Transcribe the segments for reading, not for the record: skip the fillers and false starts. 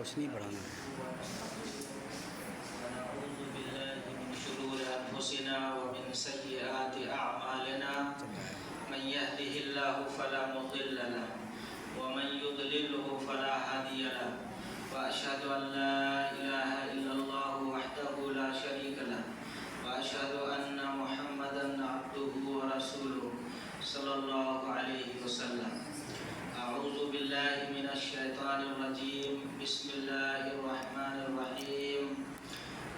روشنی بڑھانا ہے۔ ونعوذ بالله من شرور أنفسنا ومن سيئات أعمالنا من يهده الله فلا مضل له ومن يضلله فلا هادي له وأشهد أن لا إله إلا الله وحده لا شريك له وأشهد أن محمدا عبده ورسوله صلى الله عليه وسلم۔ أعوذ بالله من الشيطان الرجيم، بسم الله الرحمن الرحيم۔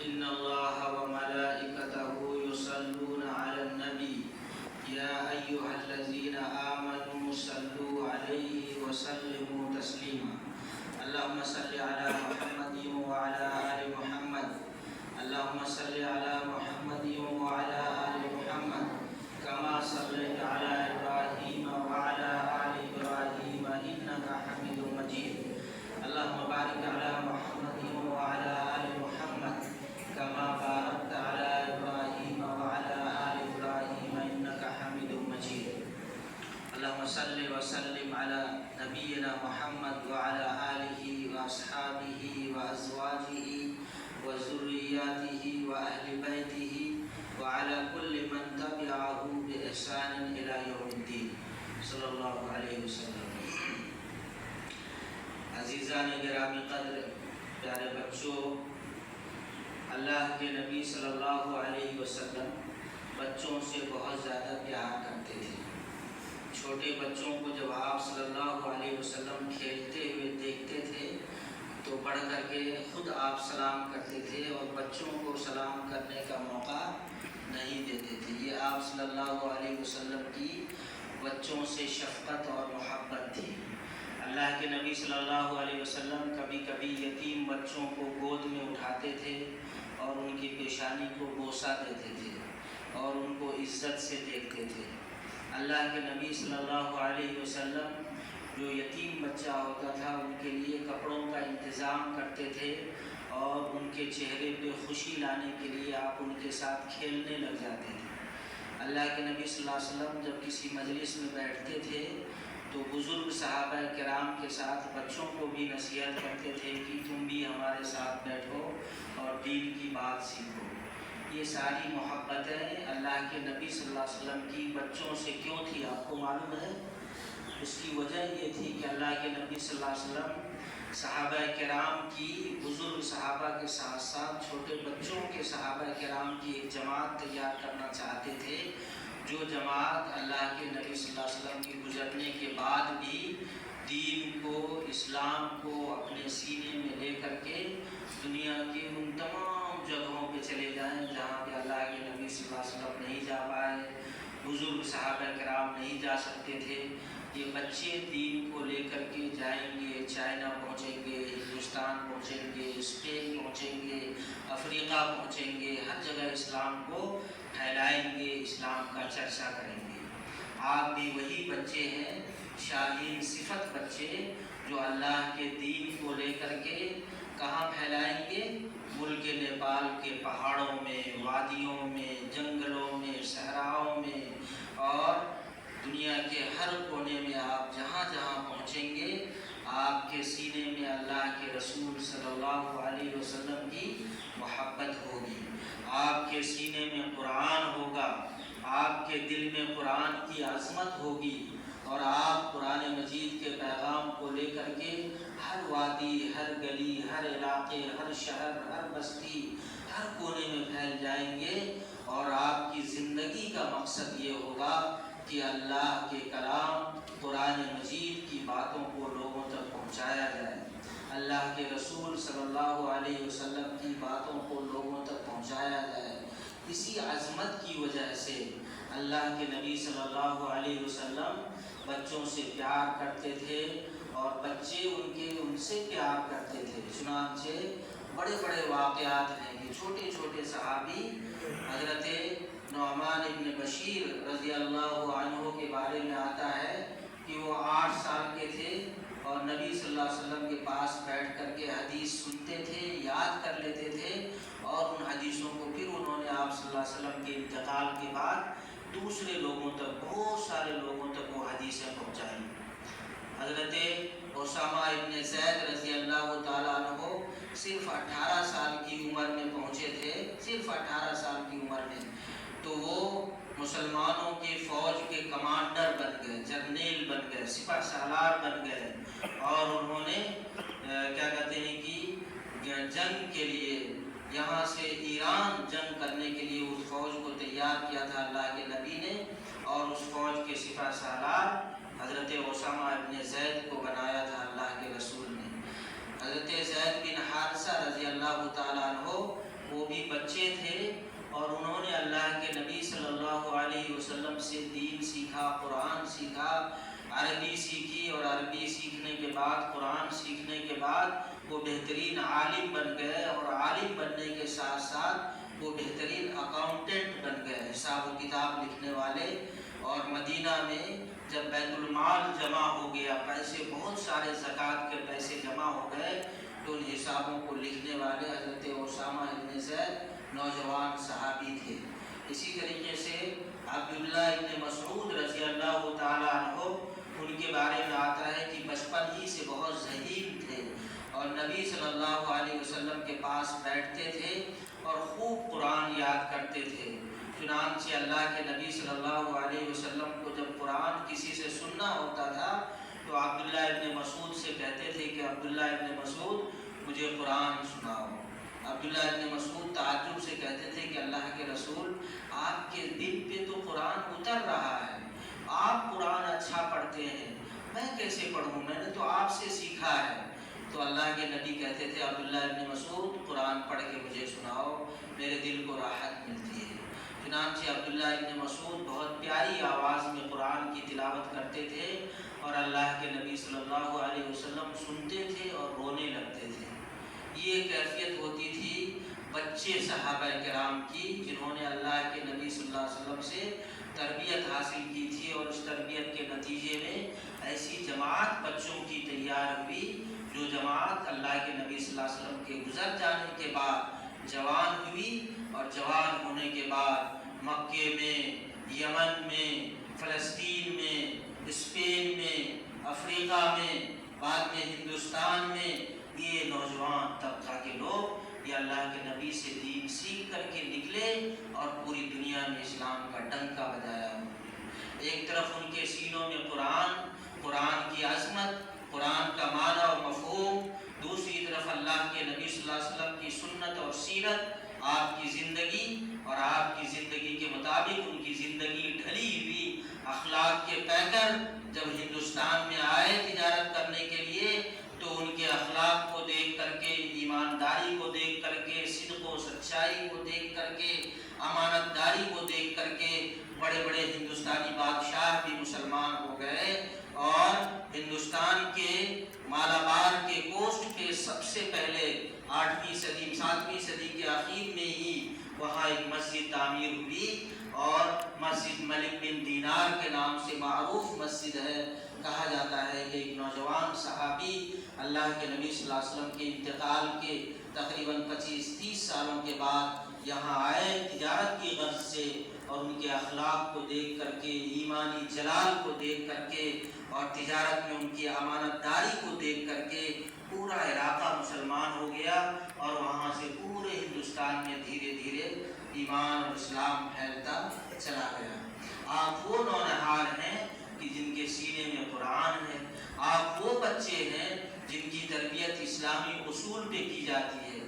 إن الله وملائكته يصلون على النبي يا أيها الذين آمنوا صلوا عليه وسلموا تسليما۔ اللهم صل على محمد وعلى آل محمد، اللهم صل على محمد وعلى آل محمد كما صليت على إبراهيم وعلى آل إبراهيم إنك حميد مجيد۔ اللهم بارك على محمد وعلى آل محمد كما باركت على إبراهيم وعلى آل إبراهيم إنك حميد مجيد۔ اللهم صل وسلم على نبينا محمد وعلى آله وأصحابه وأزواجه وذرياته وأهل بيته وعلى كل من تبعه بإحسان إلى يوم الدين صلی اللہ علیہ وسلم۔ عزیزان گرامی قدر، پیارے بچوں، اللہ کے نبی صلی اللہ علیہ وسلم بچوں سے بہت زیادہ پیار کرتے تھے۔ چھوٹے بچوں کو جب آپ صلی اللہ علیہ وسلم کھیلتے ہوئے دیکھتے تھے تو بڑھ کر کے خود آپ سلام کرتے تھے اور بچوں کو سلام کرنے کا موقع نہیں دیتے تھے۔ یہ آپ صلی اللہ علیہ وسلم کی بچوں سے شفقت اور محبت تھی۔ اللہ کے نبی صلی اللہ علیہ وسلم کبھی کبھی یتیم بچوں کو گود میں اٹھاتے تھے اور ان کی پیشانی کو بوسہ دیتے تھے اور ان کو عزت سے دیکھتے تھے۔ اللہ کے نبی صلی اللہ علیہ وسلم جو یتیم بچہ ہوتا تھا ان کے لیے کپڑوں کا انتظام کرتے تھے اور ان کے چہرے پہ خوشی لانے کے لیے آپ ان کے ساتھ کھیلنے لگ جاتے تھے۔ اللہ کے نبی صلی اللہ علیہ وسلم جب کسی مجلس میں بیٹھتے تھے تو بزرگ صحابہ کرام کے ساتھ بچوں کو بھی نصیحت کرتے تھے کہ تم بھی ہمارے ساتھ بیٹھو اور دین کی بات سیکھو۔ یہ ساری محبتیں اللہ کے نبی صلی اللہ علیہ وسلم کی بچوں سے کیوں تھی آپ کو معلوم ہے؟ اس کی وجہ یہ تھی کہ اللہ کے نبی صلی اللہ علیہ وسلم صحابہ کرام کی، بزرگ صحابہ کے ساتھ ساتھ چھوٹے بچوں کے صحابہ کرام کی ایک جماعت تیار کرنا چاہتے تھے، جو جماعت اللہ کے نبی صلی اللہ علیہ وسلم کے گزرنے کے بعد بھی دین کو، اسلام کو اپنے سینے میں لے کر کے دنیا کی ان تمام جگہوں پہ چلے جائیں جہاں پہ اللہ کے نبی صلی اللہ علیہ وسلم نہیں جا پائے، بزرگ صحابہ کرام نہیں جا سکتے تھے۔ یہ بچے دین کو لے کر کے جائیں گے، چائنا پہنچیں گے، ہندوستان پہنچیں گے، اسپین پہنچیں گے، افریقہ پہنچیں گے، ہر جگہ اسلام کو پھیلائیں گے، اسلام کا چرچا کریں گے۔ آپ بھی وہی بچے ہیں، شاہین صفت بچے، جو اللہ کے دین کو لے کر کے کہاں پھیلائیں گے؟ ملک نیپال کے پہاڑوں میں، وادیوں میں، جنگلوں میں، صحراؤں میں اور دنیا کے ہر کونے میں آپ جہاں جہاں پہنچیں گے آپ کے سینے میں اللہ کے رسول صلی اللہ علیہ وسلم کی محبت ہوگی، آپ کے سینے میں قرآن ہوگا، آپ کے دل میں قرآن کی عظمت ہوگی اور آپ قرآن مجید کے پیغام کو لے کر کے ہر وادی، ہر گلی، ہر علاقے، ہر شہر، ہر بستی، ہر کونے میں پھیل جائیں گے اور آپ کی زندگی کا مقصد یہ ہوگا کہ اللہ کے کلام قرآن مجید کی باتوں کو لوگوں تک پہنچایا جائے، اللہ کے رسول صلی اللہ علیہ وسلم کی باتوں کو لوگوں تک پہنچایا جائے۔ اسی عظمت کی وجہ سے اللہ کے نبی صلی اللہ علیہ وسلم بچوں سے پیار کرتے تھے اور بچے ان سے پیار کرتے تھے۔ چنانچہ بڑے بڑے واقعات ہیں کہ چھوٹے چھوٹے صحابی، حضرت نعمان ابن بشیر رضی اللہ عنہ کے بارے میں آتا ہے کہ وہ 8 سال کے تھے اور نبی صلی اللہ علیہ وسلم کے پاس بیٹھ کر کے حدیث سنتے تھے، یاد کر لیتے تھے اور ان حدیثوں کو پھر انہوں نے آپ صلی اللہ علیہ وسلم کے انتقال کے بعد دوسرے لوگوں تک، بہت سارے لوگوں تک وہ حدیثیں پہنچائیں۔ حضرت اسامہ ابن زید رضی اللہ تعالیٰ عنہ صرف 18 سال کی عمر میں پہنچے تھے، صرف 18 سال کی عمر میں، تو وہ مسلمانوں کی فوج کے کمانڈر بن گئے، جرنیل بن گئے، سپہ سالار بن گئے، اور انہوں نے کیا کہتے ہیں کہ جنگ کے لیے یہاں سے ایران جنگ کرنے کے لیے اس فوج کو تیار کیا تھا اللہ کے نبی نے، اور اس فوج کے سپہ سالار حضرت اسامہ ابن زید کو بنایا تھا اللہ کے رسول نے۔ حضرت زید بن حارثہ رضی اللہ تعالیٰ عنہ وہ بھی بچے تھے، اور انہوں نے اللہ کے نبی صلی اللہ علیہ وسلم سے دین سیکھا، قرآن سیکھا، عربی سیکھی، اور عربی سیکھنے کے بعد، قرآن سیکھنے کے بعد وہ بہترین عالم بن گئے، اور عالم بننے کے ساتھ ساتھ وہ بہترین اکاؤنٹنٹ بن گئے، حساب و کتاب لکھنے والے۔ اور مدینہ میں جب بیت المال جمع ہو گیا، پیسے بہت سارے زکوٰۃ کے پیسے جمع ہو گئے، تو ان حسابوں کو لکھنے والے حضرت اسامہ ابن زید نوجوان صحابی تھے۔ اسی طریقے سے عبداللہ ابن مسعود رضی اللہ تعالیٰ عنہ، ان کے بارے میں آتا ہے کہ بچپن ہی سے بہت ذہین تھے، اور نبی صلی اللہ علیہ وسلم کے پاس بیٹھتے تھے اور خوب قرآن یاد کرتے تھے۔ چنانچہ اللہ کے نبی صلی اللہ علیہ وسلم کو جب قرآن کسی سے سننا ہوتا تھا تو عبداللہ ابن مسعود سے کہتے تھے کہ عبداللہ ابن مسعود مجھے قرآن سناؤ۔ عبداللہ ابن مسعود تعجب سے کہتے تھے کہ اللہ کے رسول، آپ کے دل پہ تو قرآن اتر رہا ہے، آپ قرآن اچھا پڑھتے ہیں، میں کیسے پڑھوں، میں نے تو آپ سے سیکھا ہے۔ تو اللہ کے نبی کہتے تھے عبداللہ ابن مسعود قرآن پڑھ کے مجھے سناؤ، میرے دل کو راحت ملتی ہے۔ چنانچہ عبداللہ ابن مسعود بہت پیاری آواز میں قرآن کی تلاوت کرتے تھے، اور اللہ کے نبی صلی اللہ علیہ وسلم سنتے تھے اور رونے لگتے تھے۔ یہ کیفیت ہوتی تھی بچے صحابہ کرام کی، جنہوں نے اللہ کے نبی صلی اللہ علیہ وسلم سے تربیت حاصل کی تھی، اور اس تربیت کے نتیجے میں ایسی جماعت بچوں کی تیار ہوئی، جو جماعت اللہ کے نبی صلی اللہ علیہ وسلم کے گزر جانے کے بعد جوان ہوئی، اور جوان ہونے کے بعد مکے میں، یمن میں، فلسطین میں، اسپین میں، افریقہ میں، بعد میں ہندوستان میں، یہ نوجوان طبقہ کے لوگ یہ اللہ کے نبی سے دین سیکھ کر کے نکلے، اور پوری دنیا میں اسلام کا ڈنکا بجایا۔ ایک طرف ان کے سینوں میں قرآن کی عظمت، قرآن کا معنی اور مفہوم، دوسری طرف اللہ کے نبی صلی اللہ علیہ وسلم کی سنت اور سیرت، آپ کی زندگی، اور آپ کی زندگی کے مطابق ان کی زندگی ڈھلی ہوئی اخلاق کے پیکر جب ہندوستان میں آئے تجارت کرنے کے لیے، تو ان کے اخلاق کو دیکھ کر کے، ایمانداری کو دیکھ کر کے، صدق و سچائی کو دیکھ کر کے، امانت داری کو دیکھ کر کے بڑے بڑے ہندوستانی بادشاہ بھی مسلمان ہو گئے، اور ہندوستان کے مالابار کے کوسٹ پہ سب سے پہلے 8ویں صدی 7ویں صدی کے آخر میں ہی وہاں ایک مسجد تعمیر ہوئی، اور مسجد ملک بن دینار کے نام سے معروف مسجد ہے۔ کہا جاتا ہے کہ ایک نوجوان صحابی اللہ کے نبی صلی اللہ علیہ وسلم کے انتقال کے تقریباً 25-30 سالوں کے بعد یہاں آئے تجارت کی غرض سے، اور ان کے اخلاق کو دیکھ کر کے، ایمانی جلال کو دیکھ کر کے، اور تجارت میں ان کی امانت داری کو دیکھ کر کے پورا علاقہ مسلمان ہو گیا، اور وہاں سے پورے ہندوستان میں دھیرے دھیرے ایمان اور اسلام پھیلتا چلا گیا۔ آپ وہ نونہار ہیں کہ جن کے سینے میں قرآن ہے، آپ وہ بچے ہیں جن کی تربیت اسلامی اصول پہ کی جاتی ہے،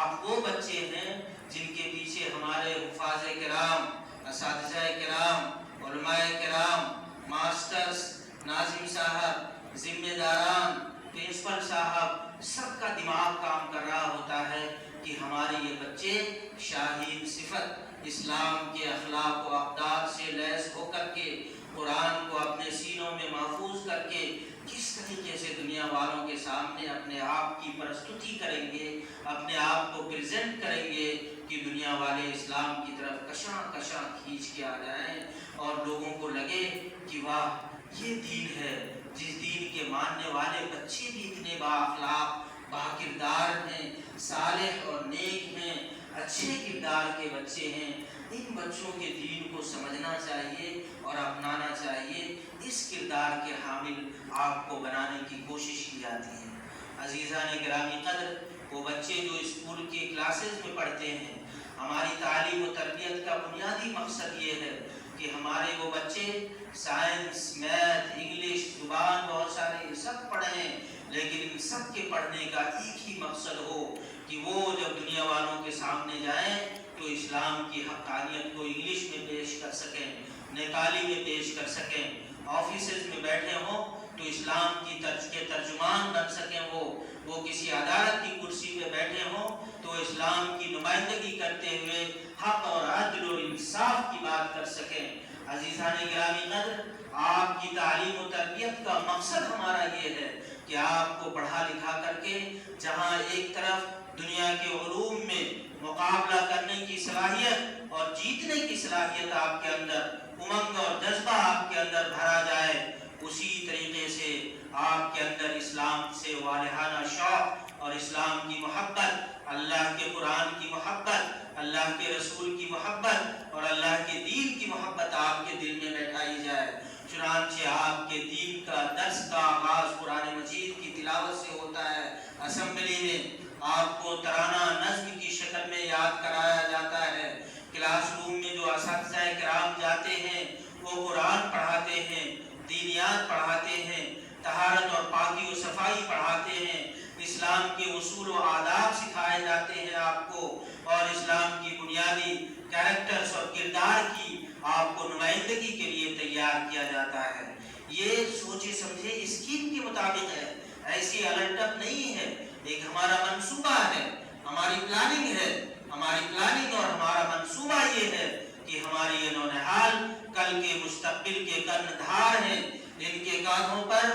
آپ وہ بچے ہیں جن کے پیچھے ہمارے حفاظ کرام، اساتذہ کرام، علماء کرام، ماسٹرز، ناظم صاحب، ذمہ داران، پرنسپل صاحب، سب کا دماغ کام کر رہا ہوتا ہے کہ ہمارے یہ بچے شاہین صفت اسلام کے اخلاق و اقدار سے لیس ہو کر کے، قرآن کو اپنے سینوں میں محفوظ کر کے کس طریقے سے دنیا والوں کے سامنے اپنے آپ کی پرستوتی کریں گے، اپنے آپ کو پریزنٹ کریں گے کہ دنیا والے اسلام کی طرف کشاں کشاں کھینچ کے آ جائیں، اور لوگوں کو لگے کہ واہ یہ دین ہے جس دین کے ماننے والے بچے بھی اتنے با اخلاق، با کردار ہیں، صالح اور نیک ہیں، اچھے کردار کے بچے ہیں۔ ان بچوں کے دین کو سمجھنا چاہیے اور اپنانا چاہیے، اس کردار کے حامل آپ کو بنانے کی کوشش کی جاتی ہے۔ عزیزان گرامی قدر، وہ بچے جو اسکول کے کلاسز میں پڑھتے ہیں، ہماری تعلیم و تربیت کا بنیادی مقصد یہ ہے کہ ہمارے وہ بچے سائنس، میتھ، انگلش، زبان بہت سارے سب پڑھیں، لیکن ان سب کے پڑھنے کا ایک ہی مقصد ہو کہ وہ جب دنیا والوں کے سامنے جائیں تو اسلام کی حقانیت کو انگلش میں پیش کر سکیں، نیپالی میں پیش کر سکیں، آفیسز میں بیٹھے ہوں تو اسلام کی کے ترجمان بن سکیں، وہ کسی عدالت کی کرسی پہ بیٹھے ہوں تو اسلام کی نمائندگی کرتے ہوئے حق اور عدل اور انصاف کی بات کر سکیں۔ عزیزان گرامی قدر، آپ کی تعلیم و تربیت کا مقصد ہمارا یہ ہے کہ آپ کو پڑھا لکھا کر کے جہاں ایک طرف دنیا کے علوم میں مقابلہ کرنے کی صلاحیت اور جیتنے کی صلاحیت آپ کے اندر، امنگ اور جذبہ آپ کے اندر بھرا جائے، اسی طریقے سے آپ کے اندر اسلام سے والہانہ شوق اور اسلام کی محبت، اللہ کے قرآن کی محبت، اللہ کے رسول کی محبت اور اللہ کے دین کی محبت آپ کے دل میں بیٹھائی جائے۔ چنانچہ آپ کے دین کا درس کا آغاز قرآن مجید کی تلاوت سے ہوتا ہے، اسمبلی میں آپ کو ترانہ نظم کی شکل میں یاد کرایا جاتا ہے، کلاس روم میں جو اساتذہ کرام جاتے ہیں وہ قرآن پڑھاتے ہیں، دینیات پڑھاتے ہیں، طہارت اور پاکی و صفائی پڑھاتے ہیں، اسلام کے اصول و آداب سکھائے جاتے ہیں آپ کو، اور اسلام کی بنیادی کیریکٹرز اور کردار کی آپ کو نمائندگی کے لیے تیار کیا جاتا ہے۔ یہ سوچے سمجھے اسکیم کے مطابق ہے، ایسی الٹ اپ نہیں ہے، ایک ہمارا منصوبہ ہے، ہماری پلاننگ ہے، ہماری پلاننگ اور ہمارا منصوبہ یہ ہے کہ ہماری یہ نونہال کل کے مستقبل کے کرندھار ہیں، ان کے کاندھوں پر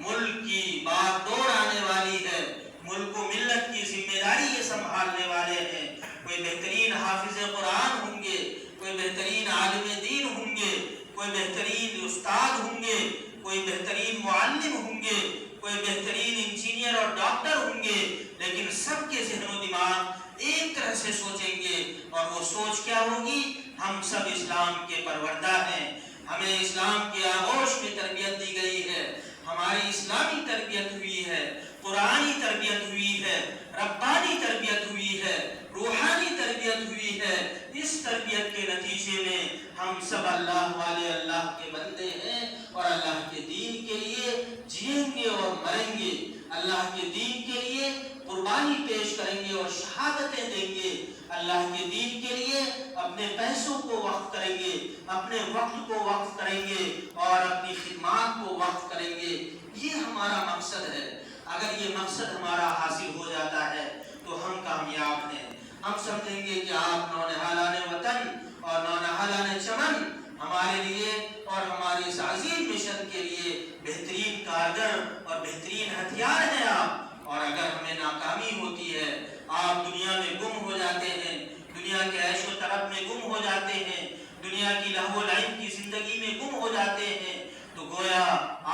ملک کی باغ ڈور آنے والی ہے، ملک و ملت کی ذمہ داری یہ سنبھالنے والے ہیں، کوئی بہترین حافظ قرآن ہوں گے، کوئی بہترین عالم دین ہوں گے، کوئی بہترین استاد ہوں گے، کوئی بہترین معلم ہوں گے، کوئی بہترین انجینئر اور ڈاکٹر ہوں گے، لیکن سب کے ذہن و دماغ ایک طرح سے سوچیں گے، اور وہ سوچ کیا ہوگی؟ ہم سب اسلام کے پروردہ ہیں، ہمیں اسلام کے آغوش میں تربیت دی گئی ہے، ہماری اسلامی تربیت ہوئی ہے، قرآنی تربیت ہوئی ہے، ربانی تربیت ہوئی ہے، روحانی تربیت ہوئی ہے۔ اس تربیت کے نتیجے میں ہم سب اللہ والے، اللہ کے بندے ہیں، اور اللہ کے دین کے لیے جئیں گے اور مریں گے، اللہ کے دین کے لیے قربانی پیش کریں گے اور شہادتیں دیں گے، اللہ کے دین کے لیے اپنے پیسوں کو وقف کریں گے، اپنے وقت کو وقف کریں گے اور اپنی خدمات کو وقف کریں گے۔ یہ ہمارا مقصد ہے۔ اگر یہ مقصد ہمارا حاصل ہو جاتا ہے تو ہم کامیاب ہیں۔ ہم سمجھیں گے کہ آپ نونہالان وطن اور نونہالان چمن ہمارے لیے اور ہمارے اس عظیم مشن کے لیے بہترین کارگر اور بہترین ہتھیار ہیں آپ، اور اگر ہمیں ناکامی ہوتی ہے، آپ دنیا میں گم ہو جاتے ہیں، دنیا کے عیش و طرب میں گم ہو جاتے ہیں، دنیا کی لہو و لعب کی زندگی میں گم ہو جاتے ہیں، تو گویا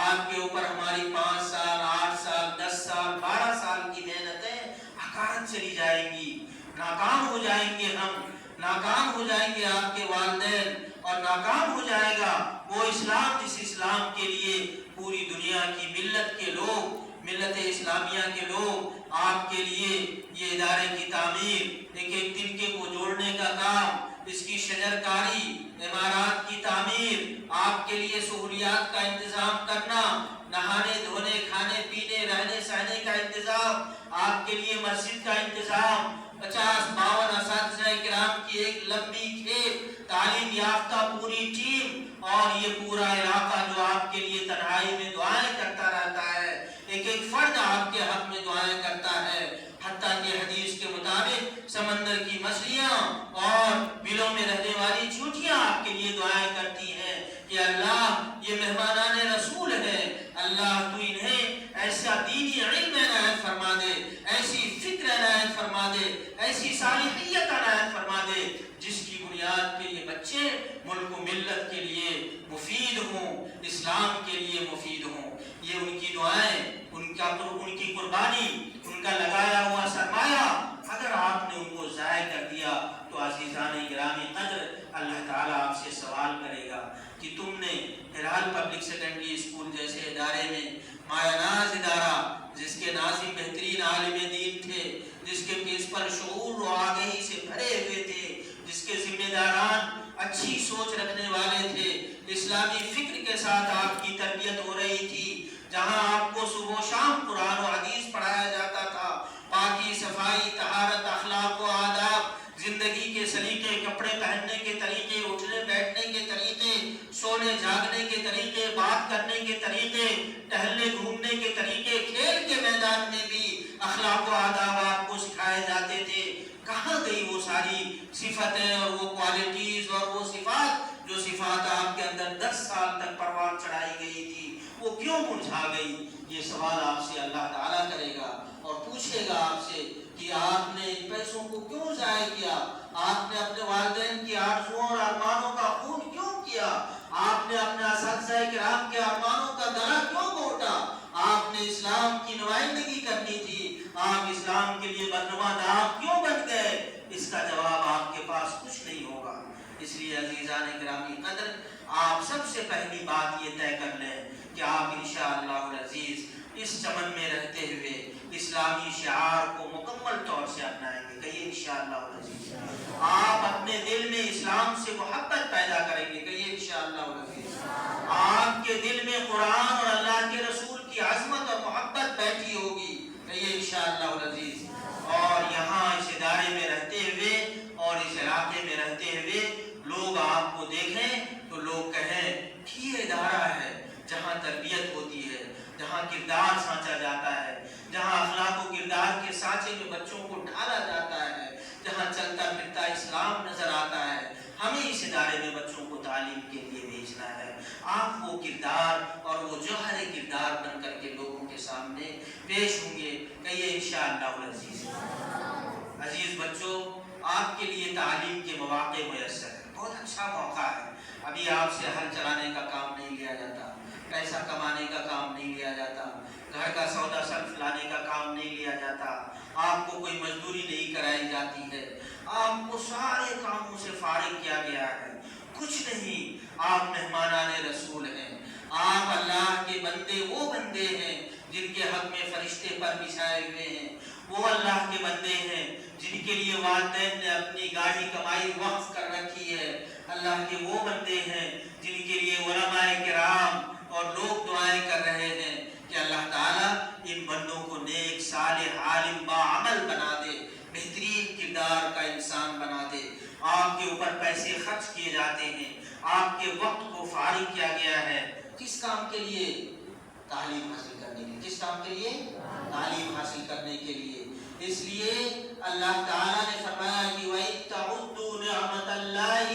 آپ کے اوپر ہماری 5 سال، 8 سال، 10 سال، 12 سال کی محنتیں حقارت چلی جائیں گی، ناکام ہو جائیں گے، ہم ناکام ہو جائیں گے، آپ کے والدین، اور ناکام ہو جائے گا وہ اسلام جس اسلام کے لیے پوری دنیا کی ملت کے لوگ، ملت اسلامیہ کے لوگ آپ کے لیے یہ ادارے کی تعمیر، ایک ایک تنکے کو جوڑنے کا کام، اس کی شجرکاری، عمارات کی تعمیر، آپ کے لیے سہولیات کا انتظام کرنا، نہانے دھونے، کھانے پینے، رہنے سہنے کا انتظام، آپ کے لیے مسجد کا انتظام، 50-52 اساتذہ کرام کی ایک لمبی کھیپ، تعلیم یافتہ پوری ٹیم، اور یہ پورا علاقہ جو آپ کے لیے تنہائی میں دعائیں کرتا رہتا ہے، ایک ایک فرد آپ کے حق میں دعائیں کرتا ہے، حتیٰ کہ حدیث کے مطابق سمندر کی مچھلیاں اور بلوں میں رہنے والی چونٹیاں آپ کے لیے دعائیں کرتی ہیں کہ اللہ یہ مہمانان رسول ہے، اللہ تو انہیں ایسا دینی علم عنایت فرما دے، ایسی فکر عنایت فرما دے، ایسی صالحیت عنایت فرما دے جس کی بنیاد پہ یہ بچے ملک و ملت کے لیے مفید ہوں، اسلام کے لیے مفید ہوں۔ یہ ان کی دعائیں، ان کی قربانی، ان کا لگایا ہوا سرمایہ اگر آپ نے ان کو ضائع کر دیا تو عزیزان گرامی قدر اللہ تعالیٰ آپ سے سوال کرے گا کہ تم نے ہلال پبلک سیکنڈری اسکول جیسے ادارے میں مایہ ناز ادارہ، جس کے ناظم بہترین ساتھ آپ کی تربیت ہو رہی تھی، جہاں آپ کو صبح و شام قرآن و حدیث پڑھایا جاتا تھا، پاکی صفائی طہارت اخلاق و آداب، زندگی کے سلیقے، کپڑے پہننے کے طریقے، اٹھنے بیٹھنے کے طریقے، سونے جاگنے کے طریقے، بات کرنے کے طریقے، ٹہلنے گھومنے کے طریقے، کھیل کے میدان میں بھی اخلاق و آداب آپ کو سکھائے جاتے تھے۔ کہاں گئی وہ ساری صفتیں اور وہ کوالٹیز اور وہ صفات جو صفات آپ کے اندر 10 سال تک پروان چڑھائی گئی تھی، وہ کیوں مرجھا گئی؟ یہ سوال آپ سے اللہ تعالیٰ کرے گا اور پوچھے گا آپ سے کہ آپ نے ان پیسوں کو کیوں ضائع کیا؟ آپ نے اپنے والدین کی آرزوؤں اور ارمانوں کا خون کیوں کیا؟ آپ نے اپنے اساتذہ کرام کے ارمانوں کا گلا کیوں گھونٹا؟ آپ نے اسلام کی نمائندگی کرنی تھی، آپ اسلام کے لیے بدنما نام کیوں بن گئے؟ اس کا جواب آپ کے پاس کچھ نہیں ہوگا۔ اس لیے عزیزان گرامی قدر، آپ سب سے پہلی بات یہ طے کر لیں کہ آپ انشاءاللہ العزیز اس چمن میں رہتے ہوئے اسلامی شعار کو مکمل طور سے اپنائیں گے۔ کہیے انشاءاللہ العزیز آپ اپنے دل میں اسلام سے محبت پیدا کریں گے۔ کہیے انشاءاللہ العزیز آپ کے دل میں قرآن اور اللہ کے رسول کی عظمت اور محبت بیٹھی ہوگی۔ کہیے انشاءاللہ العزیز اور یہاں اس ادارے میں رہتے ہوئے اور اس علاقے میں رہتے ہوئے لوگ آپ کو دیکھیں تو لوگ کہیں کہ یہ ادارہ ہے جہاں تربیت ہوتی ہے، جہاں کردار سانچا جاتا ہے، جہاں اخلاق و کردار کے سانچے میں بچوں کو ڈھالا جاتا ہے، جہاں چلتا پھرتا اسلام نظر آتا ہے۔ ہمیں اس ادارے میں بچوں کو تعلیم کے لیے بھیجنا ہے۔ آپ وہ کردار اور وہ جوہر کردار بن کر کے لوگوں کے سامنے پیش ہوں گے۔ کہیے انشاءاللہ العزیز۔ عزیز بچوں، آپ کے لیے تعلیم کے مواقع میسر ہے، بہت اچھا موقع ہے۔ ابھی آپ سے ہل چلانے کا کام نہیں لیا جاتا، پیسہ کمانے کا کام نہیں لیا جاتا، گھر کا سودا صرف لانے کا کام نہیں لیا جاتا، آپ کو کوئی مزدوری نہیں کرائی جاتی ہے، آپ کو سارے کاموں سے فارغ کیا گیا ہے۔ کچھ نہیں، آپ مہمانان رسول ہیں، آپ اللہ کے بندے، وہ بندے ہیں جن کے حق میں فرشتے پر بچھائے ہوئے ہیں، وہ اللہ کے بندے ہیں جن کے لیے والدین نے اپنی گاڑی کمائی وقف کر رکھی ہے، اللہ کے وہ بندے ہیں جن کے لیے علماء کرام اور لوگ دعائیں کر رہے ہیں کہ اللہ تعالیٰ ان بندوں کو نیک صالح عالم باعمل بنا دے، بہترین کردار کا انسان بنا دے۔ آپ کے اوپر پیسے خرچ کیے جاتے ہیں، آپ کے وقت کو فارغ کیا گیا ہے، کس کام کے لیے؟ تعلیم حاصل کرنے کے لیے۔ کس کام کے لیے؟ تعلیم حاصل کرنے کے لیے۔ اس لیے اللہ تعالیٰ نے فرمایا کہ وَإِن تَعُدُّوا نِعْمَتَ اللَّهِ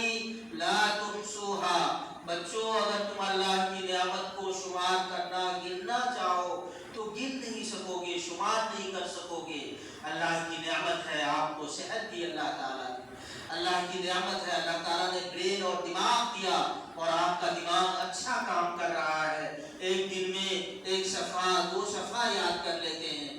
لَا تُحْصُوهَا، بچوں اگر تم اللہ کی نعمت کو شمار کرنا، گننا چاہو تو گن نہیں سکو گے، شمار نہیں کر سکو گے۔ اللہ کی نعمت ہے، آپ کو صحت دی اللہ تعالیٰ نے، اللہ کی نعمت ہے، اللہ تعالیٰ نے برین اور دماغ دیا اور آپ کا دماغ اچھا کام کر رہا ہے، ایک دن میں 1 صفحہ 2 صفحہ یاد کر لیتے ہیں۔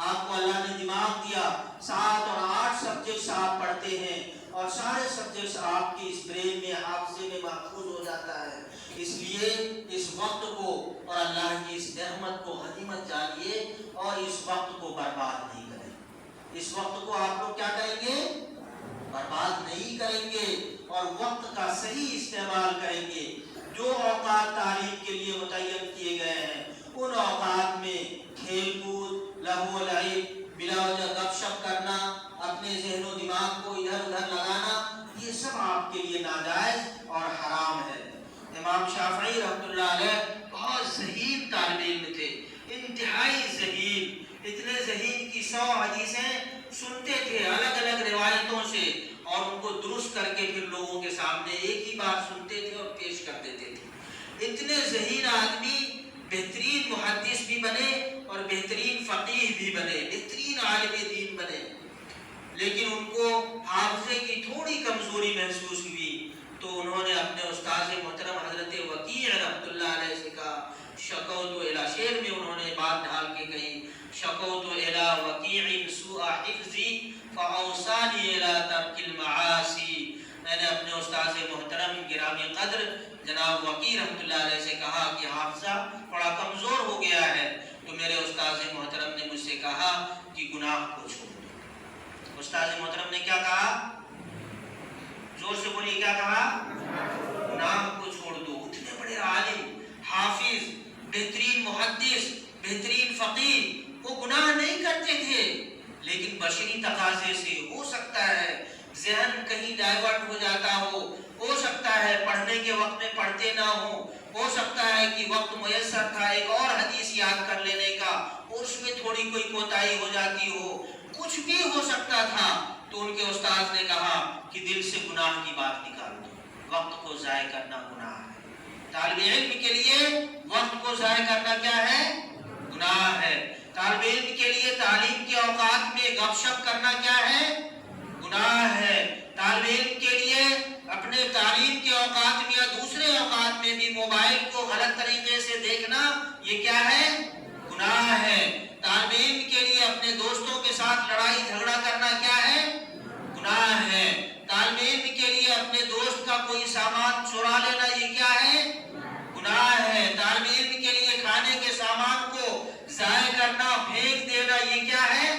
آپ کو اللہ نے دماغ دیا، 7 اور 8 سبجیکٹس آپ پڑھتے ہیں اور سارے سبجیکٹس آپ کی اس برین میں حافظے میں محفوظ ہو جاتا ہے۔ اس لیے اس وقت کو اور اللہ کی اس نعمت کو غنیمت جانیے اور اس وقت کو برباد نہیں کریں۔ اس وقت کو آپ لوگ کیا کریں گے؟ برباد نہیں کریں گے اور وقت کا صحیح استعمال کریں گے۔ جو اوقات تعلیم کے لیے متعین کیے گئے ہیں ان اوقات میں کھیل کود، لہو و لعب، بلا وجہ گپ شپ کرنا، اپنے ذہن و دماغ کو ادھر ادھر لگانا، یہ سب آپ کے لیے ناجائز اور حرام ہے۔ امام شافعی رحمۃ اللہ علیہ بہت ذہین طالب علم تھے، انتہائی ذہین، اتنے ذہین کی 100 حدیثیں سنتے تھے الگ الگ روایتوں سے اور ان کو درست کر کے پھر لوگوں کے سامنے ایک ہی بات سنتے تھے اور پیش کر دیتے تھے۔ اتنے ذہین آدمی بہترین محدث بھی بنے اور بہترین فقیہ بھی بنے، بہترین عالم دین بنے، لیکن ان کو حافظے کی تھوڑی کمزوری محسوس ہوئی تو انہوں نے اپنے استاد محترم حضرت وکیع رحمۃ اللہ علیہ سے کہا، شکوت الی، شعر میں انہوں نے بات ڈھال کے کہی، شکوت الی وکیع سوء حفظی فاوصانی الی ترک المعاصی، میں نے اپنے استاد محترم گرامی قدر جناب وکیع رحمۃ اللہ علیہ سے کہا کہ حافظہ بڑا کمزور ہو گیا ہے، تو میرے استاد محترم نے مجھ سے کہا کہ گناہ کو چھوڑ دو۔ استاد محترم نے کیا کہا؟ زور سے بولیے، کیا کہا؟ گناہ کو چھوڑ دو۔ اتنے بڑے عالم حافظ، بہترین محدث، بہترین فقیہ، وہ گناہ نہیں کرتے تھے، لیکن بشری تقاضے سے ہو سکتا ہے ذہن کہیں ڈائیورٹ ہو جاتا ہو سکتا ہے پڑھنے کے وقت میں پڑھتے نہ ہو سکتا ہے کہ وقت میسر تھا ایک اور حدیث یاد کر لینے کا، اس میں تھوڑی کوئی کوتاہی ہو جاتی ہو، کچھ بھی ہو سکتا تھا، تو ان کے استاد نے کہا کہ دل سے گناہ کی بات نکال دو، وقت کو ضائع کرنا گناہ ہے۔ طالب علم کے لیے وقت کو ضائع کرنا کیا ہے؟ گناہ ہے۔ طالب علم کے لیے تعلیم کے اوقات میں گپ شپ کرنا کیا ہے؟ گناہ ہے۔ طالب علم کے لیے اپنے تعلیم کے اوقات میں یا دوسرے اوقات میں بھی موبائل کو غلط طریقے سے دیکھنا یہ کیا ہے؟ گناہ ہے۔ طالب علم کے لیے اپنے دوستوں کے ساتھ لڑائی جھگڑا کرنا کیا ہے؟ گناہ ہے۔ طالب علم کے لیے اپنے دوست کا کوئی سامان چرا لینا یہ کیا ہے؟ گناہ ہے۔ طالب علم کے لیے کھانے کے سامان کو ضائع کرنا، پھینک دینا یہ کیا ہے؟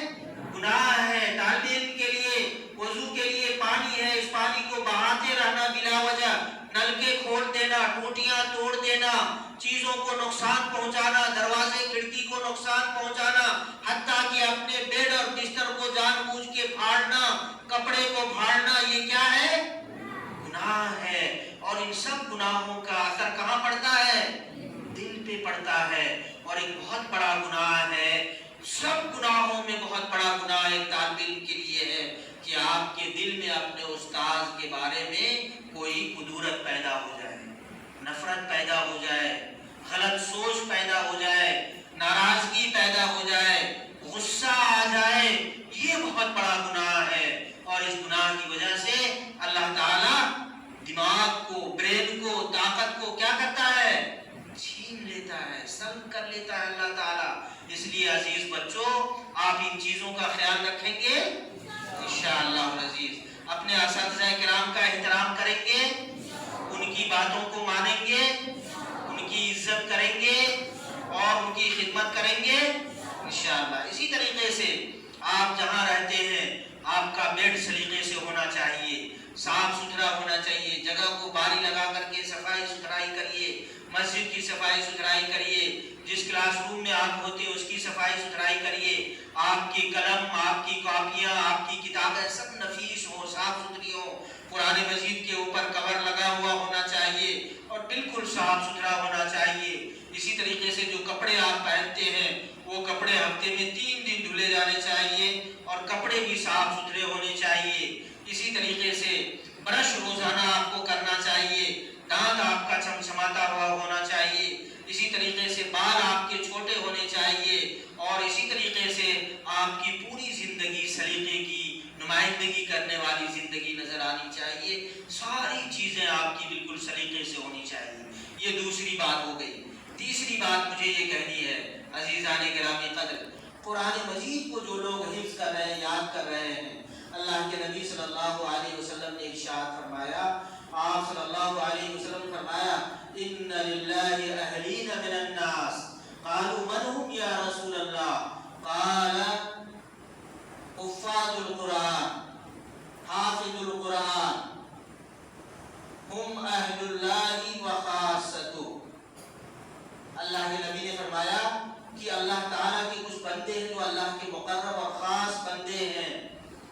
گناہ ہے۔ طالب علم کے لیے وضو کے لیے پانی ہے، اس پانی کو بہاتے رہنا بلا وجہ، نل کے کھول دینا، ٹوٹیاں توڑ دینا، چیزوں کو نقصان پہنچانا، دروازے کھڑکی کو نقصان پہنچانا، حتیٰ کہ اپنے بیڈ اور بستر کو جان بوجھ کے پھاڑنا، کپڑے کو پھاڑنا یہ کیا ہے؟ گناہ ہے۔ اور ان سب گناہوں کا اثر کہاں پڑتا ہے؟ دل پہ پڑتا ہے، اور ایک بہت بڑا گناہ ہے، سب گناہوں میں بہت بڑا گناہ ایک طالب علم کے لیے ہے کہ آپ کے دل میں اپنے استاذ کے بارے میں کوئی کدورت پیدا ہو جائے، نفرت پیدا ہو جائے، غلط سوچ پیدا ہو جائے، ناراضگی پیدا ہو جائے، غصہ آ جائے، یہ بہت بڑا گناہ ہے۔ اور اس گناہ کی وجہ سے اللہ تعالیٰ دماغ کو، برین کو، طاقت کو کیا کرتا ہے؟ چھین لیتا ہے، سلب کر لیتا ہے اللہ تعالیٰ۔ اس لیے عزیز بچوں، آپ ان چیزوں کا خیال رکھیں گے انشاءاللہ العزیز، اپنے اساتذہ کرام کا احترام کریں گے، ان کی باتوں کو مانیں گے، ان کی عزت کریں گے اور ان کی خدمت کریں گے انشاءاللہ۔ اسی طریقے سے آپ جہاں رہتے ہیں آپ کا بیڈ سلیقے سے ہونا چاہیے، صاف ستھرا ہونا چاہیے، جگہ کو باری لگا کر کے صفائی ستھرائی کریے، مسجد کی صفائی ستھرائی کریے، جس کلاس روم میں آپ ہوتے ہیں اس کی صفائی ستھرائی کریے، آپ کی قلم، آپ کی کاپیاں، آپ کی کتابیں سب نفیس ہوں، صاف ستھری ہوں، قرآن مجید کے اوپر کور لگا ہوا ہونا چاہیے اور بالکل صاف ستھرا ہونا چاہیے۔ اسی طریقے سے جو کپڑے آپ پہنتے ہیں وہ کپڑے ہفتے میں 3 دن دھلے جانے چاہیے اور کپڑے بھی صاف ستھرے ہونے چاہیے۔ اسی طریقے سے برش روزانہ آپ کو کرنا چاہیے، دانت آپ کا چمچماتا ہوا ہونا چاہیے، اسی طریقے سے بال آپ کے چھوٹے ہونے چاہیے، اور اسی طریقے سے آپ کی پوری زندگی سلیقے کی نمائندگی کرنے والی زندگی نظر آنی چاہیے، ساری چیزیں آپ کی بالکل سلیقے سے ہونی چاہیے۔ یہ دوسری بات ہو گئی۔ تیسری بات مجھے یہ کہنی ہے عزیزان گرامی قدر، قرآن مجید کو جو لوگ حفظ کر رہے ہیں، یاد کر رہے ہیں، اللہ کے نبی صلی اللہ علیہ وسلم نے ارشاد فرمایا، آپ صلی اللہ علیہ وسلم فرمایا، ان للہ اہلین من الناس، قالوا من هم یا رسول اللہ، قال حفاظ القرآن، حافظ القرآن، ہم اہل اللہ و خاصتہ۔ اللہ کے نبی نے فرمایا کہ اللہ تعالیٰ کے کچھ بندے ہیں جو اللہ کے مقرب اور خاص بندے ہیں۔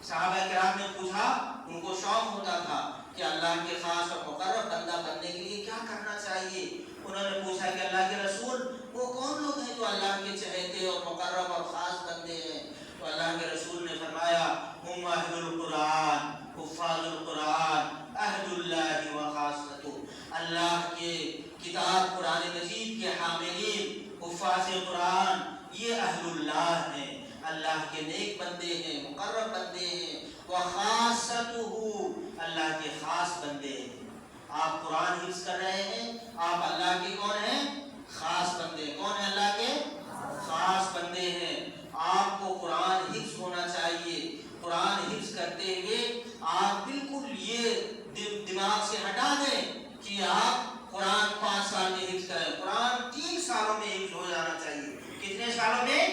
صحابہ کرام نے پوچھا، ان کو شوق ہوتا تھا کہ اللہ کے خاص اور مقرب بندہ بننے کے لیے کیا کرنا چاہیے۔ انہوں نے پوچھا کہ اللہ کے رسول وہ کون لوگ ہیں جو اللہ کے چہیتے اور مقرب اور خاص بندے ہیں؟ تو اللہ کے رسول نے فرمایا، ہم اہل القرآن، حفاظ القرآن، اہل اللہ و خاصتہ، اللہ کے کتاب قرآن مجید کے حاملین، حفاظ قرآن، یہ اہل اللہ ہیں، اللہ کے نیک بندے ہیں، مقرب بندے ہیں، وخاصتہ، اللہ کے خاص بندے ہیں۔ آپ قرآن حفظ کر رہے ہیں، آپ اللہ کے کون ہیں؟ خاص بندے۔ کون ہیں اللہ کے؟ خاص بندے ہیں۔ آپ کو قرآن حفظ ہونا چاہیے۔ قرآن حفظ کرتے ہوئے آپ بالکل یہ دماغ سے ہٹا دیں کہ آپ قرآن 5 سال میں حفظ کریں، قرآن 3 سالوں میں حفظ ہو جانا چاہیے۔ کتنے سالوں میں؟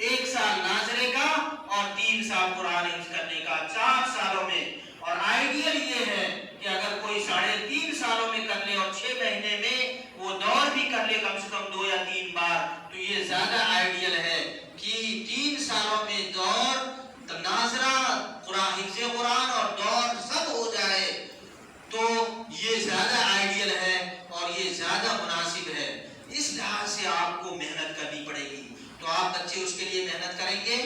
1 سال ناظرے کا اور 3 سال قرآن حفظ کرنے کا، 4 سالوں میں۔ اور آئیڈیل یہ ہے کہ اگر کوئی 3.5 سالوں میں کر لے اور 6 مہینے میں وہ دور بھی کر سے کم 2 یا 3 بار، تو یہ زیادہ آئیڈیل ہے کہ 3 سالوں میں دور ناظرہ حفظ قرآن اور دور سب ہو جائے، تو یہ زیادہ آئیڈیل ہے اور یہ زیادہ مناسب ہے۔ اس لحاظ سے آپ کو محنت کرنی پڑے گی۔ تو آپ بچے اس کے لیے محنت کریں گے؟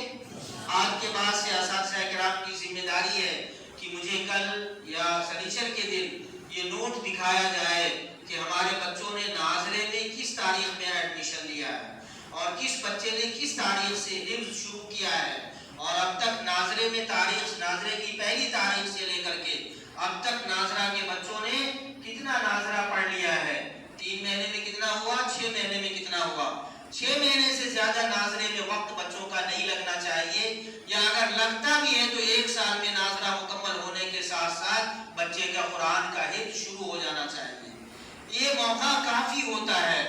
آپ کے بعد سے اساتذہ کرام کی ذمہ داری ہے کہ مجھے کل یا سنیچر کے دن یہ نوٹ دکھایا جائے کہ ہمارے بچوں نے ناظرے میں کس تاریخ میں ایڈمیشن لیا ہے اور کس بچے نے کس تاریخ سے حفظ شروع کیا ہے، اور اب تک ناظرے میں ناظرے کی پہلی تاریخ سے لے کر کے اب تک ناظرہ کے بچوں نے کتنا ناظرہ پڑھ لیا ہے۔ 3 مہینے میں کتنا ہوا، 6 مہینے میں کتنا ہوا۔ 6 مہینے سے زیادہ ناظرے میں وقت بچوں کا نہیں لگنا چاہیے، یا اگر لگتا بھی ہے تو 1 سال میں ناظرہ مکمل ہونے کے ساتھ ساتھ بچے کا قرآن کا حفظ شروع ہو جانا چاہیے۔ یہ موقع کافی ہوتا ہے،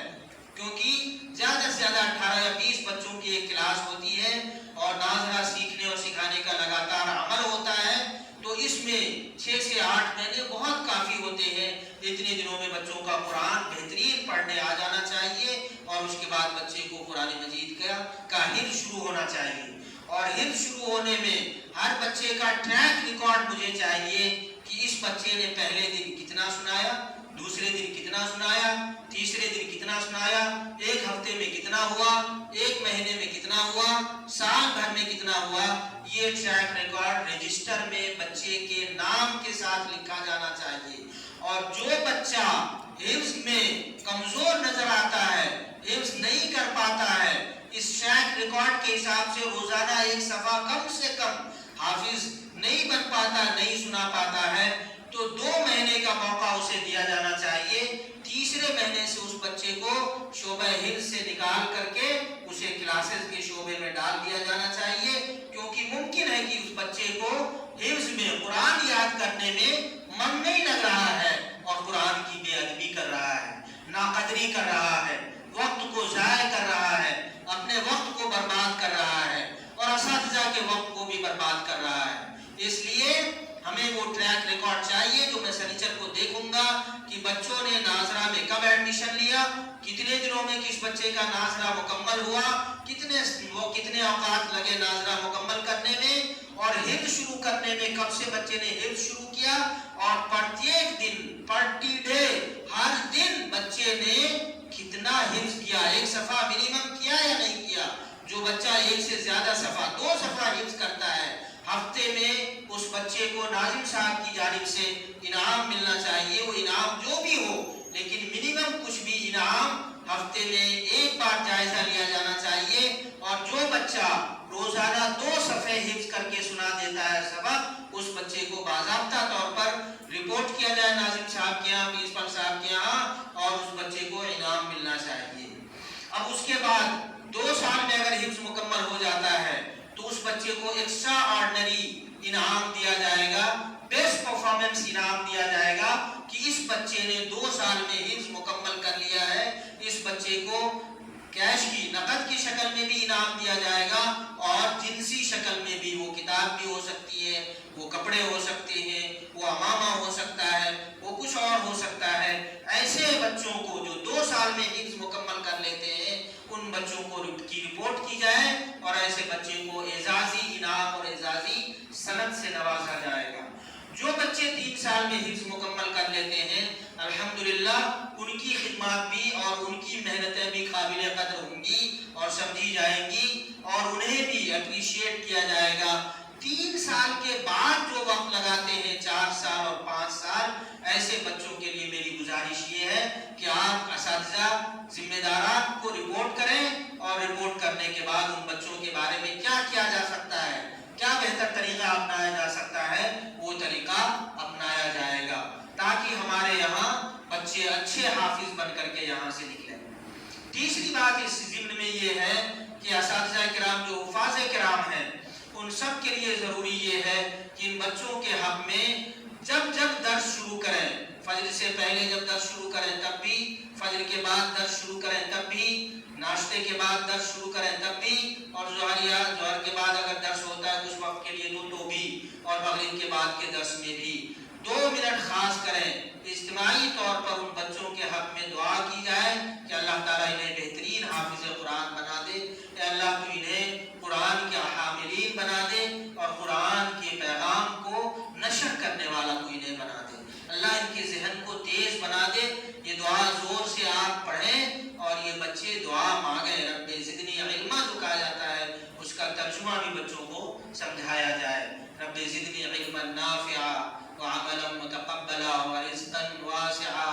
کیونکہ زیادہ سے زیادہ 18 یا 20 بچوں کی ایک کلاس ہوتی ہے اور ناظرہ سیکھنے اور سکھانے کا لگاتار عمل ہوتا ہے، تو اس میں 6 سے 8 مہینے بہت کافی ہوتے ہیں۔ اتنے دنوں میں بچوں کا قرآن بہترین پڑھنے آ جانا چاہیے اور اس کے بعد بچے کو قرآن مجید کا حفظ شروع ہونا چاہیے۔ اور حفظ شروع ہونے میں ہر بچے کا ٹریک ریکارڈ مجھے چاہیے کہ اس بچے نے پہلے دن کتنا سنایا، دوسرے دن کتنا سنایا، تیسرے دن کتنا سنایا، 1 ہفتے میں کتنا ہوا، 1 مہینے میں کتنا ہوا، سال بھر میں کتنا ہوا۔ یہ ٹریک ریکارڈ رجسٹر میں بچے کے نام کے ساتھ لکھا جانا چاہیے۔ اور جو بچہ حفظ میں کمزور نظر آتا ہے، حفظ نہیں کر پاتا ہے، اس ٹریک ریکارڈ کے حساب سے روزانہ 1 صفحہ کم سے کم حافظ نہیں بن پاتا، نہیں سنا پاتا ہے، تو 2 مہینے کا موقع اسے دیا جانا چاہیے۔ تیسرے مہینے سے اس بچے کو شعبہ حفظ سے نکال کر کے اسے کلاسز کے شعبے میں ڈال دیا جانا چاہیے، کیونکہ ممکن ہے کہ اس بچے کو حفظ میں قرآن یاد کرنے میں من نہیں لگ رہا ہے اور قرآن کی بے ادبی کر رہا ہے، ناقدری کر رہا ہے، وقت کو ضائع کر رہا ہے، اپنے وقت کو برباد کر رہا ہے اور اساتذہ کے وقت کو بھی برباد کر رہا ہے۔ اس لیے ہمیں وہ ٹریک ریکارڈ چاہیے جو میں سنیچر کو دیکھوں گا کہ بچوں نے ناظرہ میں کب ایڈمیشن لیا، کتنے دنوں میں کس بچے کا ناظرہ مکمل ہوا، کتنے اوقات لگے ناظرہ مکمل کرنے میں، اور حفظ شروع کرنے میں کب سے بچے نے حفظ شروع کیا، اور پرتیک دن پرٹی ڈے ہر دن بچے نے کتنا حفظ کیا، 1 صفحہ منیمم کیا یا نہیں کیا۔ جو بچہ 1 سے زیادہ صفحہ 2 صفحہ حفظ کرتا ہے، ہفتے میں اس بچے کو ناظم صاحب کی جانب سے انعام ملنا چاہیے، وہ انعام جو بھی ہو، لیکن منیمم کچھ بھی انعام ہفتے میں 1 بار جائزہ لیا جانا چاہیے۔ اور جو بچہ روزانہ 2 صفحے حفظ کر کے سنا دیتا ہے سبق، اس بچے کو باضابطہ طور پر رپورٹ کیا جائے ناظم صاحب کے یہاں، پرنسپل صاحب کے یہاں، اور اس بچے کو انعام ملنا چاہیے۔ اب اس کے بعد 2 سال میں اگر حفظ مکمل ہو جاتا ہے تو اس بچے کو ایکسٹرا آرڈنری انعام دیا جائے گا، بیسٹ پرفارمنس انعام دیا جائے گا کہ اس بچے نے 2 سال میں حفظ مکمل کر لیا ہے۔ اس بچے کو کیش کی نقد کی شکل میں بھی انعام دیا جائے گا اور جنسی شکل میں بھی، وہ کتاب بھی ہو سکتی ہے، وہ کپڑے ہو سکتے ہیں، وہ عمامہ ہو سکتا ہے، وہ کچھ اور ہو سکتا ہے۔ ایسے بچوں کو جو 2 سال میں حفظ مکمل کر لیتے ہیں، ان بچوں کو کی رپورٹ کی جائے اور ایسے بچے کو اعزازی انعام اور اعزازی سند سے نوازا جائے گا۔ جو بچے 3 سال میں حفظ مکمل کر لیتے ہیں، الحمدللہ ان کی خدمات بھی اور ان کی محنتیں بھی قابل قدر ہوں گی اور سمجھی جائیں گی اور انہیں بھی اپریشیٹ کیا جائے گا۔ 3 سال کے بعد جو وقت لگاتے ہیں، 4 سال اور 5 سال، ایسے بچوں کے لیے میری گزارش یہ ہے کہ آپ اساتذہ ذمہ داران کو رپورٹ کریں اور رپورٹ کرنے کے بعد ان بچوں کے بارے میں کیا کیا جا سکتا ہے، کیا بہتر طریقہ اپنایا جا سکتا ہے، وہ طریقہ اپنایا جائے گا تاکہ ہمارے یہاں بچے اچھے حافظ بن کر کے یہاں سے نکلیں۔ تیسری بات اس ضمن میں یہ ہے کہ اساتذہ کرام جو حفاظ کرام ہیں، ان سب کے لیے ضروری یہ ہے کہ ان بچوں کے حق میں جب درس شروع کریں، فجر سے پہلے جب درس شروع کریں تب بھی، فجر کے بعد درس شروع کریں تب بھی، ناشتے کے بعد درس شروع کریں تب بھی، اور ظہر کے بعد اگر درس ہوتا ہے کچھ وقت کے لیے تو بھی، اور مغرب کے بعد کے درس میں بھی منٹ خاص کریں، اجتماعی طور پر ان بچوں کے حق میں دعا کی جائے کہ اللہ تعالیٰ انہیں بہترین حافظ قرآن بنا دے، کہ اللہ تو انہیں قرآن کے حاملین بنا دے اور قرآن کے پیغام کو نشر کرنے والا تو انہیں بنا دے، اللہ ان کے ذہن کو تیز بنا دے۔ یہ دعا زور سے آپ پڑھیں اور یہ بچے دعا مانگیں، رب زدنی علما جو کہا جاتا ہے اس کا ترجمہ بھی بچوں کو سمجھایا جائے، رب زدنی علما نافعا وعملا متقبلا ورزقا واسعا۔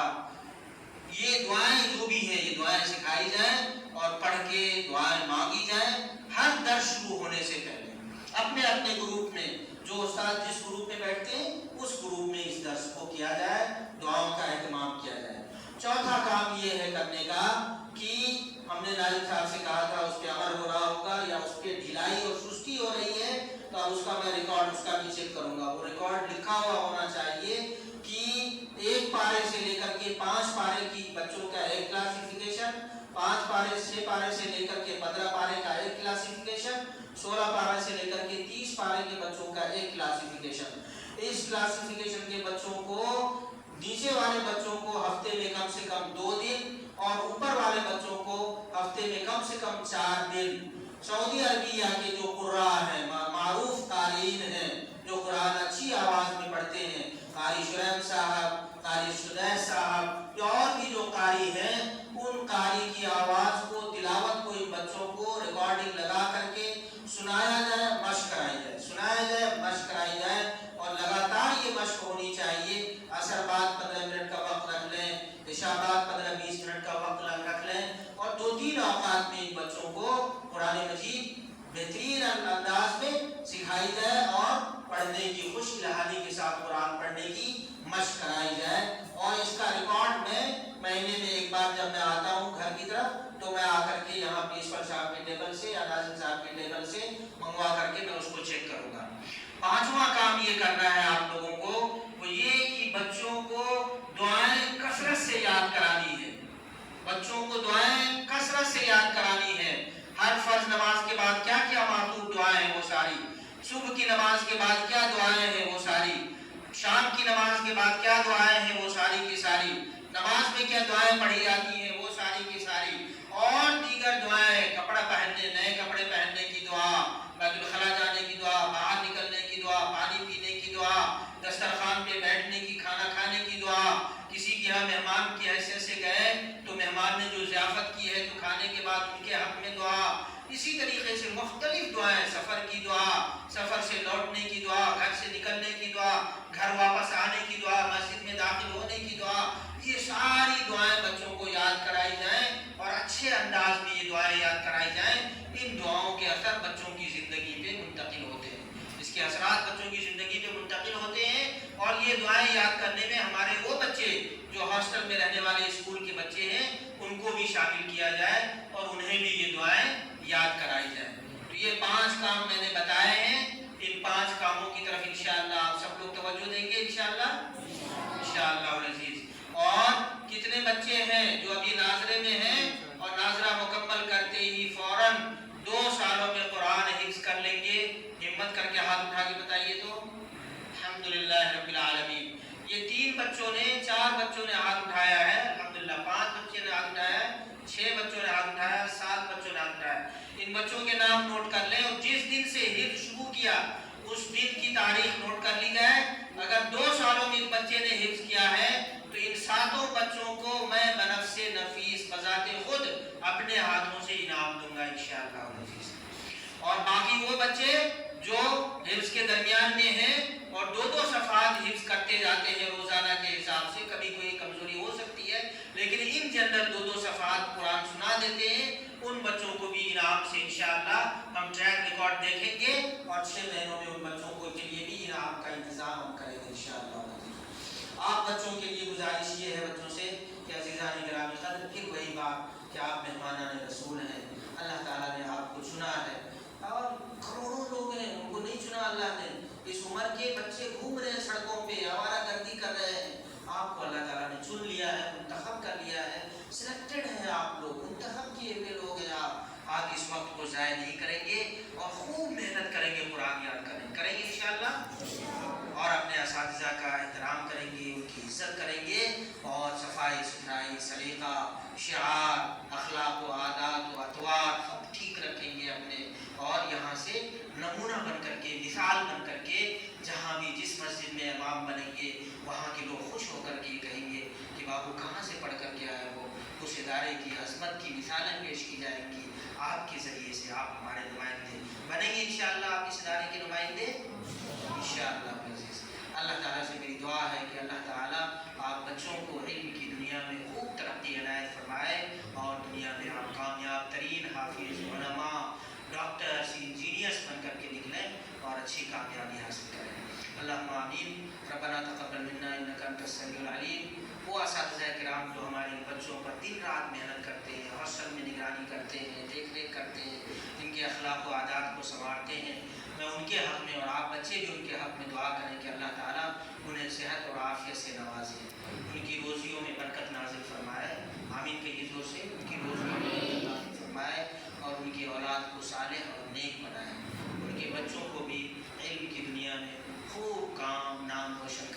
یہ دعائیں جو بھی ہیں یہ دعائیں سکھائی جائیں اور پڑھ کے دعائیں مانگی جائیں۔ ہر درس شروع ہونے سے پہلے اپنے اپنے گروپ میں جو استاد جس گروپ میں بیٹھتے ہیں اس گروپ میں اس درس کو کیا جائے، دعاؤں کا اہتمام کیا جائے۔ چوتھا کام یہ ہے کرنے کا کہ ہم نے نائب صاحب سے کہا تھا اس پہ عمل ہو رہا ہوگا یا اس پہ ڈھیلائی اور سستی ہو رہی ہے تو اس کا میں ریکارڈ اس کا بھی چیک کروں گا۔ وہ ریکارڈ لکھا ہوا ہونا چاہیے کہ 1 پارے سے لے کر کے 5 پارے کی بچوں کا ایک کلاسیفیکیشن، 6 پارے سے لے کر کے 15 پارے کا ایک کلاسیفیکیشن، 16 پارے سے لے کر کے 30 پارے کے بچوں کا ایک کلاسیفیکیشن۔ اس کلاسیفیکیشن کے بچوں کو، نیچے والے بچوں کو ہفتے میں کم سے کم 2 دن اور اوپر والے بچوں کو ہفتے میں کم سے کم 4 دن سعودی عربیہ کے جو قراء ہیں، معروف قارئین ہیں، جو قرآن اچھی آواز میں پڑھتے ہیں، قاری شریم صاحب، قاری سدیس صاحب یا اور بھی جو قاری ہیں، ان قاری کی آواز کو، تلاوت کو ان بچوں کو ریکارڈنگ لگا کر کے سنایا جائے، مشق کرائی جائے، سنایا جائے، مشق کرائی جائے اور لگاتار یہ مشق ہونی چاہیے۔ عصر بعد 15 منٹ کا وقت رکھ لیں، عشاء بعد 15-20 منٹ کا وقت رکھ لیں اور 2-3 اوقات میں ان بچوں کو قرآن مجید بہترین انداز میں سکھائی جائے اور پڑھنے کی خوش لحاظی کے ساتھ قرآن پڑھنے کی مشق کرائی جائے۔ اور اس کا ریکارڈ میں مہینے میں ایک بار جب میں آتا ہوں گھر کی طرف تو میں آ کر کے یہاں پرنسپل صاحب کے ٹیبل سے یا ناظم صاحب کے ٹیبل سے منگوا کر کے میں اس کو چیک کروں گا۔ 5واں کام یہ کرنا ہے آپ لوگوں کو، وہ یہ کہ بچوں کو دعائیں کثرت سے یاد کرانی ہے، بچوں کو دعائیں کثرت سے یاد کرانی ہے۔ ہر فرض نماز کے بعد کیا کیا معطوف دعائیں ہیں وہ ساری، صبح کی نماز کے بعد کیا دعائیں ہیں وہ ساری، شام کی نماز کے بعد کیا دعائیں ہیں وہ ساری کی ساری، نماز میں کیا دعائیں پڑھی جاتی ہیں وہ ساری کی ساری، اور دیگر دعائیں، کپڑا پہننے، نئے کپڑے پہننے کی دعا، بیت الخلاء جانے کی دعا، باہر نکلنے کی دعا، پانی پینے کی دعا، دسترخوان پہ بیٹھنے کی، کھانا کھانے کی دعا، کسی کے یہاں مہمان کی حیثیت سے گئے تو مہمان نے جو ضیافت کی ہے تو کھانے کے بعد ان کے حق میں دعا، اسی طریقے سے مختلف دعائیں، سفر کی دعا، سفر سے لوٹنے کی دعا، گھر سے نکلنے کی دعا، گھر واپس آنے کی دعا، مسجد میں داخل ہونے کی دعا، یہ ساری دعائیں بچوں کو یاد کرائی جائیں اور اچھے انداز میں یہ دعائیں یاد کرائی جائیں۔ ان دعاؤں کے اثر بچوں کی زندگی پہ منتقل ہوتے ہیں، اس کے اثرات بچوں کی زندگی پہ منتقل ہوتے ہیں، اور یہ دعائیں یاد کرنے میں ہمارے وہ بچے جو ہاسٹل میں رہنے والے اسکول کے بچے ہیں ان کو بھی شامل کیا جائے اور انہیں بھی یہ دعائیں یاد کرائی جائیں۔ تو یہ 5 کام میں نے بتائے ہیں، ان 5 کاموں کی طرف انشاءاللہ آپ سب لوگ توجہ دیں گے انشاءاللہ العزیز۔ اور کتنے بچے ہیں جو ابھی ناظرے میں ہیں اور ناظرہ مکمل کرتے ہی فوراً 2 سالوں میں قرآن حفظ کر لیں گے؟ ہمت کر کے ہاتھ اٹھا کے بتائیے تو۔ الحمدللہ رب العالمین۔ یہ 3 بچوں نے، 4 بچوں نے ہاتھ اٹھایا ہے الحمدللہ، 5 بچے نے ہاتھ اٹھایا ہے، 6 بچوں نے ہاتھ اٹھایا، 7 بچوں نے ہاتھ اٹھایا۔ ان بچوں کے نام نوٹ کر لیں اور جس دن سے حفظ شروع کیا اس دن کی تاریخ نوٹ کر لی جائے۔ اگر 2 سالوں میں اس بچے نے حفظ کیا ہے تو ان 7 بچوں کو میں بنفس نفیس بذات خود اپنے ہاتھوں سے انعام دوں گا انشاءاللہ العزیز۔ اور باقی وہ بچے جو حفظ کے درمیان میں ہیں اور 2 صفحات حفظ کرتے جاتے ہیں روزانہ کے حساب سے، کبھی کوئی کمزوری ہو سکتی ہے لیکن ان جنرل 2 صفحات قرآن سنا دیتے ہیں، ان بچوں کو بھی انعام سے انشاءاللہ ہم ٹریک ریکارڈ دیکھیں گے اور 6 مہینوں میں ان بچوں کو کے لیے بھی انعام کا انتظام ہم کریں گے انشاءاللہ۔ آپ بچوں کے لیے گزارش یہ ہے بچوں سے کہ عزیزان گرامی قدر، پھر وہی بات کہ آپ مہمانان رسول ہیں، اللہ تعالیٰ نے آپ کو چنا ہے اور کروڑوں لوگ ہیں ان کو نہیں چنا اللہ نے۔ اس عمر کے بچے گھوم رہے ہیں سڑکوں پہ، آوارہ گردی کر رہے ہیں، آپ کو اللہ تعالیٰ نے چن لیا ہے، منتخب کر لیا ہے، سلیکٹڈ ہیں آپ لوگ، منتخب کیے ہوئے لوگ ہیں آپ اس وقت کو ضائع نہیں کریں گے اور خوب محنت کریں گے، قرآن یاد کریں گے انشاءاللہ، اور اپنے اساتذہ کا احترام حفاظت کریں گے اور صفائی ستھرائی سلیقہ شعار اخلاق و عادات و اطوار سب ٹھیک رکھیں گے اپنے، اور یہاں سے نمونہ بن کر کے مثال بن کر کے جہاں بھی جس مسجد میں امام بنیں گے وہاں کے لوگ خوش ہو کر کے یہ کہیں گے کہ بابو کہاں سے پڑھ کر کے آئے ہو، اس ادارے کی عظمت کی مثالیں پیش کی جائیں گی آپ کے ذریعے سے، آپ ہمارے نمائندے بنیں گے انشاءاللہ، آپ اس ادارے کے نمائندے انشاءاللہ عزیز۔ اللہ تعالیٰ سے میری دعا ہے کہ اللہ تعالیٰ آپ بچوں کو علم کی دنیا میں خوب ترقی عنایت فرمائے اور دنیا میں آپ کامیاب ترین حافظ علماء ڈاکٹرز انجینئرس بن کر کے نکلیں اور اچھی کامیابی حاصل کریں۔ اللہم آمین۔ ربنا تقبل منا انک انت السمیع العلیم۔ وہ اساتذہ کرام جو ہمارے بچوں پر دن رات محنت کرتے ہیں، ہاسٹل میں نگرانی کرتے ہیں، دیکھ ریکھ کرتے ہیں، ان کے اخلاق و عادات کو سنوارتے ہیں، میں ان کے حق میں اور آپ بچے بھی ان کے حق میں دعا کریں کہ اللہ تعالیٰ انہیں صحت اور عافیت سے نوازے، ان کی روزیوں میں برکت نازل فرمائے، آمین کہیے زور سے، ان کی روزیوں میں برکت نازل فرمائے اور ان کی اولاد کو صالح اور نیک بنائے، ان کے بچوں کو بھی علم کی دنیا میں خوب کام نام روشن